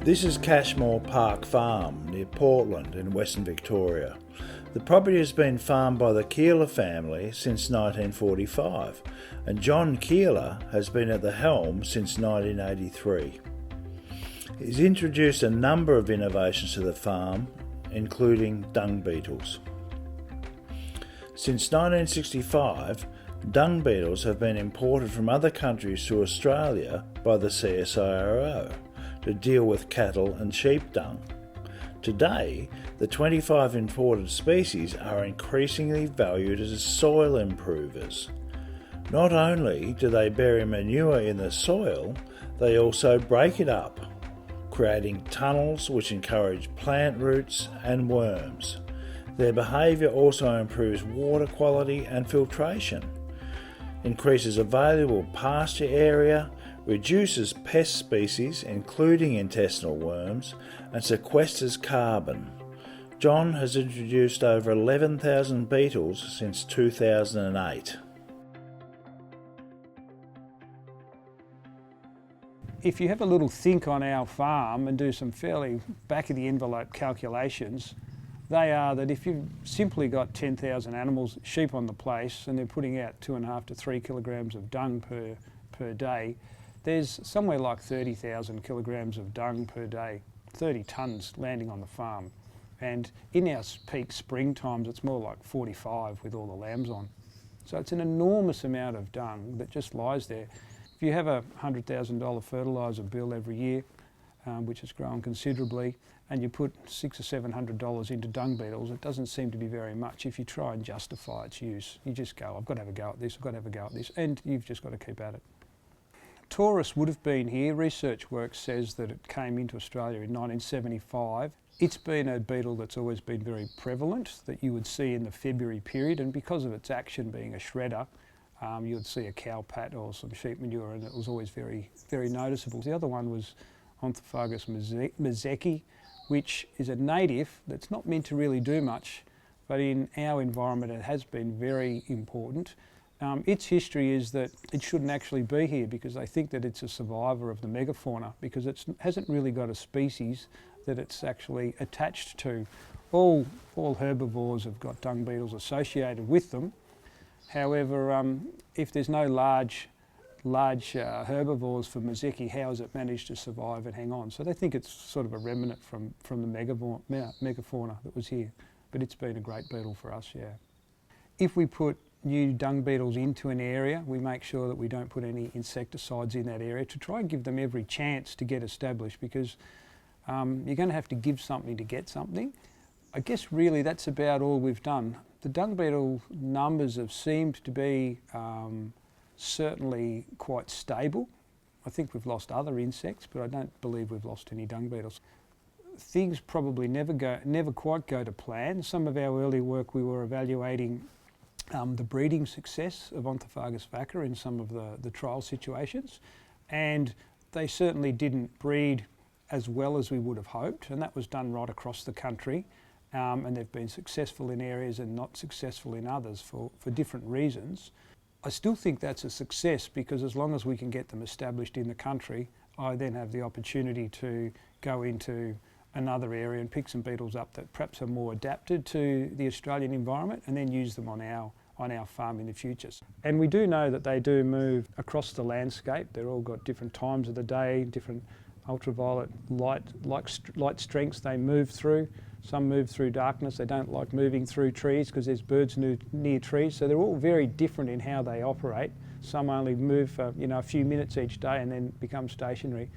This is Cashmore Park Farm near Portland in Western Victoria. The property has been farmed by the Keiller family since 1945 and John Keiller has been at the helm since 1983. He's introduced a number of innovations to the farm, including dung beetles. Since 1965, dung beetles have been imported from other countries to Australia by the CSIRO to deal with cattle and sheep dung. Today, the 25 imported species are increasingly valued as soil improvers. Not only do they bury manure in the soil, they also break it up, creating tunnels which encourage plant roots and worms. Their behaviour also improves water quality and filtration, increases available pasture area, reduces pest species including intestinal worms, and sequesters carbon. John has introduced over 11,000 beetles since 2008. If you have a little think on our farm and do some fairly back-of-the-envelope calculations, they are that if you've simply got 10,000 animals, sheep on the place, and they're putting out 2.5 to 3 kilograms of dung per day, there's somewhere like 30,000 kilograms of dung per day, 30 tonnes landing on the farm. And in our peak spring times, it's more like 45 with all the lambs on. So it's an enormous amount of dung that just lies there. If you have a $100,000 fertiliser bill every year, which has grown considerably, and you put $600 or $700 into dung beetles, it doesn't seem to be very much if you try and justify its use. You just go, I've got to have a go at this, I've got to have a go at this, and you've just got to keep at it. Taurus would have been here. Research work says that it came into Australia in 1975. It's been a beetle that's always been very prevalent, that you would see in the February period, and because of its action being a shredder, you would see a cow pat or some sheep manure, and it was always very, very noticeable. The other one was Onthophagus mniszechi, which is a native that's not meant to really do much, but in our environment it has been very important. Its history is that it shouldn't actually be here because they think that it's a survivor of the megafauna because it hasn't really got a species that it's actually attached to. All herbivores have got dung beetles associated with them. However, if there's no large herbivores for mniszechi, how has it managed to survive and hang on? So they think it's sort of a remnant from the megafauna that was here, but it's been a great beetle for us, yeah. If we put new dung beetles into an area, we make sure that we don't put any insecticides in that area to try and give them every chance to get established, because you're going to have to give something to get something. I guess really that's about all we've done. The dung beetle numbers have seemed to be certainly quite stable. I think we've lost other insects, but I don't believe we've lost any dung beetles. Things probably never quite go to plan. Some of our early work we were evaluating the breeding success of Onthophagus vacca in some of the trial situations, and they certainly didn't breed as well as we would have hoped, and that was done right across the country, and they've been successful in areas and not successful in others for different reasons. I still think that's a success because as long as we can get them established in the country, I then have the opportunity to go into another area and pick some beetles up that perhaps are more adapted to the Australian environment and then use them on our farm in the future. And we do know that they do move across the landscape. They're all got different times of the day, different ultraviolet light strengths they move through. Some move through darkness. They don't like moving through trees because there's birds near trees. So they're all very different in how they operate. Some only move for a few minutes each day and then become stationary.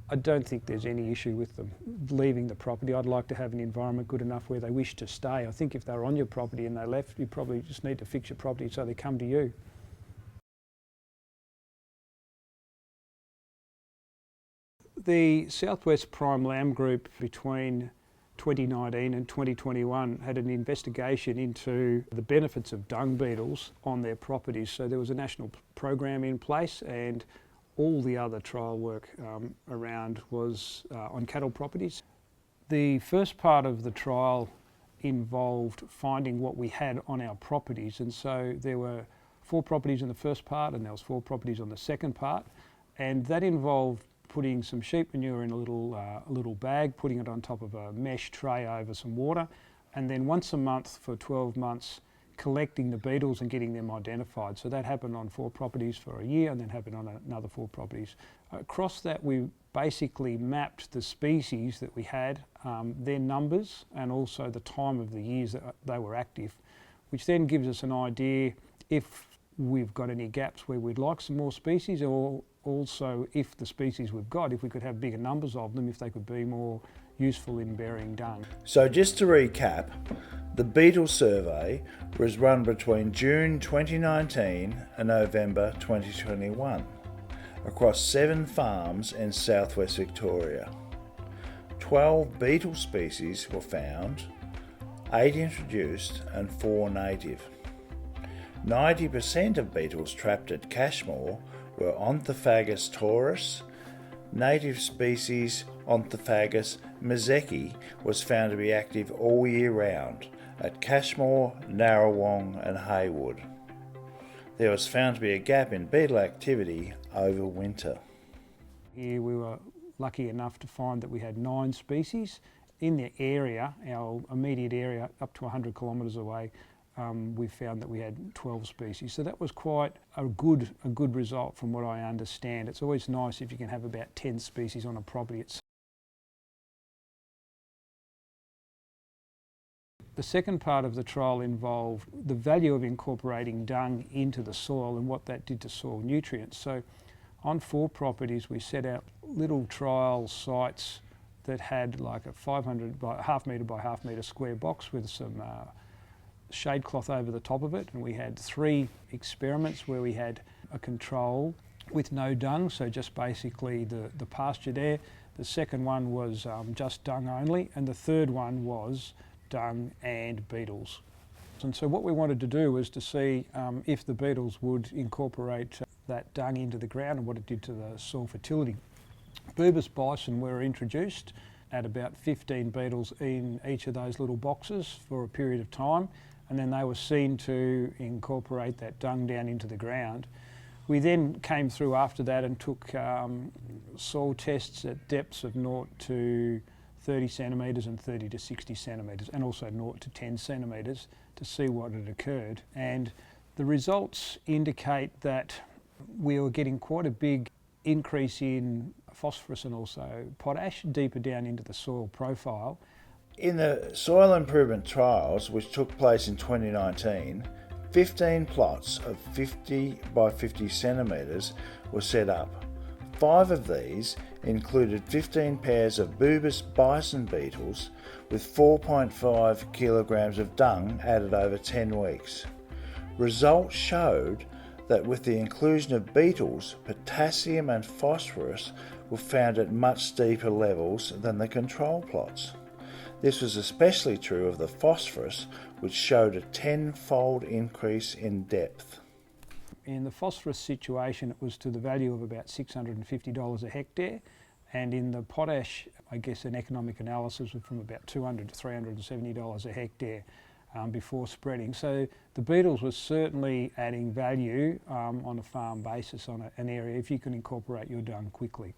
I don't think there's any issue with them leaving the property. I'd like to have an environment good enough where they wish to stay. I think if they're on your property and they left, you probably just need to fix your property so they come to you. The Southwest Prime Lamb Group between 2019 and 2021 had an investigation into the benefits of dung beetles on their properties. So there was a national program in place, and all the other trial work around was on cattle properties. The first part of the trial involved finding what we had on our properties, and so there were 4 properties in the first part and there was 4 properties on the second part, and that involved putting some sheep manure in a little bag, putting it on top of a mesh tray over some water, and then once a month for 12 months collecting the beetles and getting them identified. So that happened on 4 properties for a year, and then happened on another 4 properties. Across that, we basically mapped the species that we had, their numbers, and also the time of the years that they were active, which then gives us an idea if we've got any gaps where we'd like some more species, or also if the species we've got, if we could have bigger numbers of them, if they could be more useful in burying dung. So just to recap, the beetle survey was run between June 2019 and November 2021 across 7 farms in southwest Victoria. 12 beetle species were found, 8 introduced and 4 native. 90% of beetles trapped at Cashmore were Onthophagus taurus. Native species Onthophagus mniszechi was found to be active all year round at Cashmore, Narrawong and Haywood. There was found to be a gap in beetle activity over winter. Here we were lucky enough to find that we had 9 species. In the area, our immediate area up to 100 kilometres away, we found that we had 12 species. So that was quite a good result from what I understand. It's always nice if you can have about 10 species on a property. The second part of the trial involved the value of incorporating dung into the soil and what that did to soil nutrients. So on 4 properties we set out little trial sites that had like a 500 by half metre by half metre square box with some shade cloth over the top of it, and we had 3 experiments where we had a control with no dung, so just basically the pasture there. The second one was just dung only, and the third one was dung and beetles. And so what we wanted to do was to see if the beetles would incorporate that dung into the ground and what it did to the soil fertility. Bubis bison were introduced at about 15 beetles in each of those little boxes for a period of time, and then they were seen to incorporate that dung down into the ground. We then came through after that and took soil tests at depths of 0 to 30 centimetres and 30 to 60 centimetres, and also 0 to 10 centimetres to see what had occurred. And the results indicate that we were getting quite a big increase in phosphorus and also potash deeper down into the soil profile. In the soil improvement trials, which took place in 2019, 15 plots of 50 by 50 centimetres were set up. 5 of these included 15 pairs of Bubis bison beetles with 4.5 kilograms of dung added over 10 weeks. Results showed that with the inclusion of beetles, potassium and phosphorus were found at much deeper levels than the control plots. This was especially true of the phosphorus, which showed a 10-fold increase in depth. In the phosphorus situation, it was to the value of about $650 a hectare, and in the potash, I guess an economic analysis was from about $200 to $370 a hectare before spreading. So the beetles were certainly adding value on a farm basis on an area if you can incorporate your dung quickly.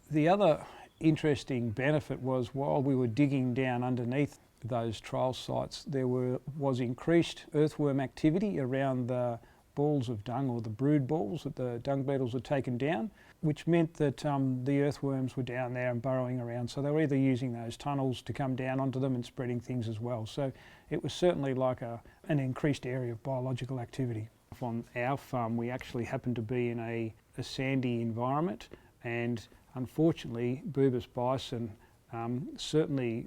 The other interesting benefit was while we were digging down underneath those trial sites, there was increased earthworm activity around the balls of dung, or the brood balls that the dung beetles had taken down, which meant that the earthworms were down there and burrowing around. So they were either using those tunnels to come down onto them and spreading things as well. So it was certainly like an increased area of biological activity. On our farm, we actually happened to be in a sandy environment, and unfortunately, Bubis bison certainly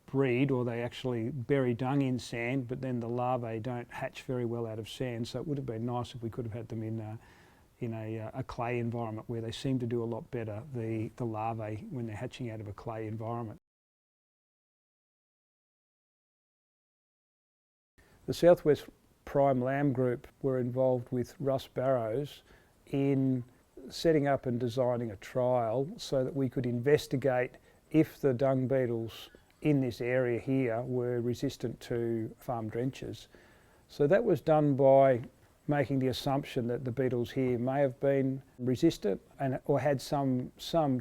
breed, or they actually bury dung in sand, but then the larvae don't hatch very well out of sand. So it would have been nice if we could have had them in a clay environment, where they seem to do a lot better, the larvae, when they're hatching out of a clay environment. The Southwest Prime Lamb Group were involved with Russ Barrows in setting up and designing a trial so that we could investigate if the dung beetles in this area here were resistant to farm drenches. So that was done by making the assumption that the beetles here may have been resistant or had some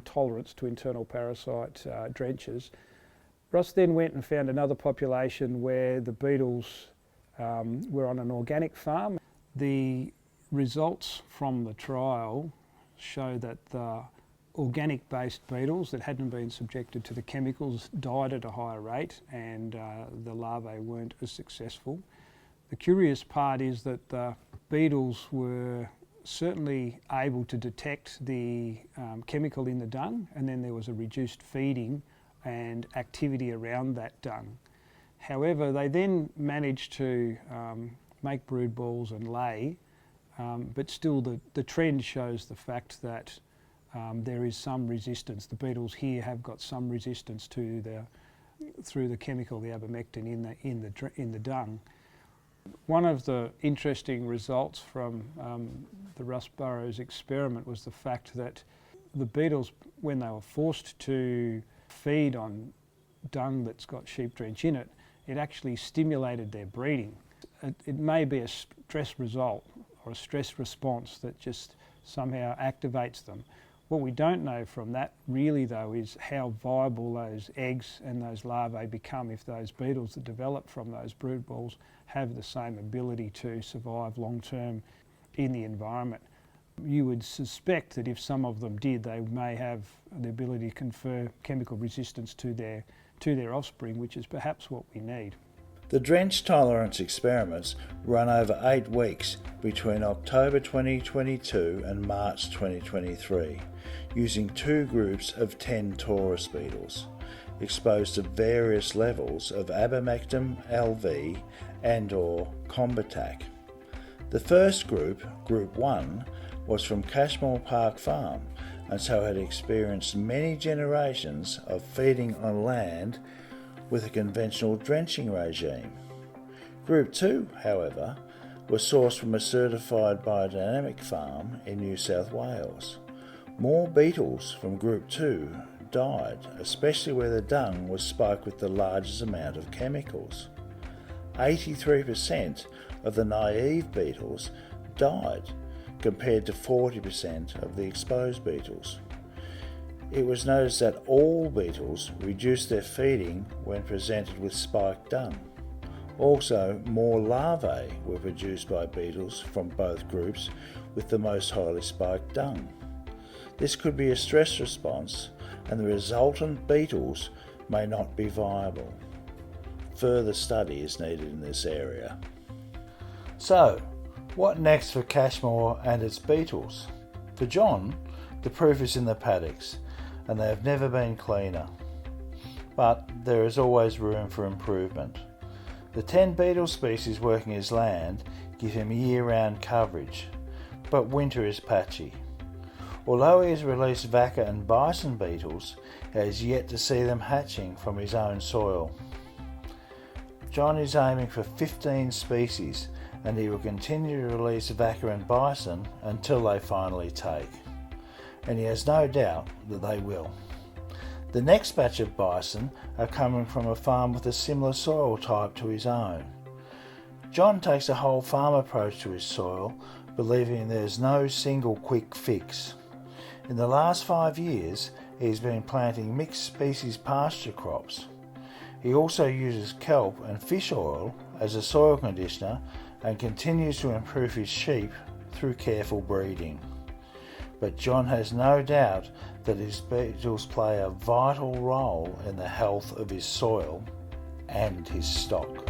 tolerance to internal parasite drenches. Ross then went and found another population where the beetles were on an organic farm. The results from the trial show that the organic-based beetles that hadn't been subjected to the chemicals died at a higher rate, and the larvae weren't as successful. The curious part is that the beetles were certainly able to detect the chemical in the dung, and then there was a reduced feeding and activity around that dung. However, they then managed to make brood balls and lay, but still the trend shows the fact that there is some resistance. The beetles here have got some resistance to through the chemical, the abamectin, in the dung. One of the interesting results from the Russ Burrows experiment was the fact that the beetles, when they were forced to feed on dung that's got sheep drench in it, it actually stimulated their breeding. It may be a stress result or a stress response that just somehow activates them. What we don't know from that really though is how viable those eggs and those larvae become if those beetles that develop from those brood balls have the same ability to survive long term in the environment. You would suspect that if some of them did, they may have the ability to confer chemical resistance to their offspring, which is perhaps what we need. The drench tolerance experiments run over 8 weeks between October 2022 and March 2023, using 2 groups of 10 Taurus beetles, exposed to various levels of abamectin LV and/or Combitac. The first group, Group 1, was from Cashmore Park Farm, and so had experienced many generations of feeding on land with a conventional drenching regime. Group 2, however, was sourced from a certified biodynamic farm in New South Wales. More beetles from Group 2 died, especially where the dung was spiked with the largest amount of chemicals. 83% of the naive beetles died, compared to 40% of the exposed beetles. It was noticed that all beetles reduced their feeding when presented with spiked dung. Also, more larvae were produced by beetles from both groups with the most highly spiked dung. This could be a stress response, and the resultant beetles may not be viable. Further study is needed in this area. So, what next for Cashmore and its beetles? For John, the proof is in the paddocks, and they have never been cleaner. But there is always room for improvement. The 10 beetle species working his land give him year-round coverage, but winter is patchy. Although he has released vaca and bison beetles, he has yet to see them hatching from his own soil. John is aiming for 15 species, and he will continue to release vaca and bison until they finally take. And he has no doubt that they will. The next batch of bison are coming from a farm with a similar soil type to his own. John takes a whole farm approach to his soil, believing there's no single quick fix. In the last 5 years, he's been planting mixed species pasture crops. He also uses kelp and fish oil as a soil conditioner and continues to improve his sheep through careful breeding. But John has no doubt that his beetles play a vital role in the health of his soil and his stock.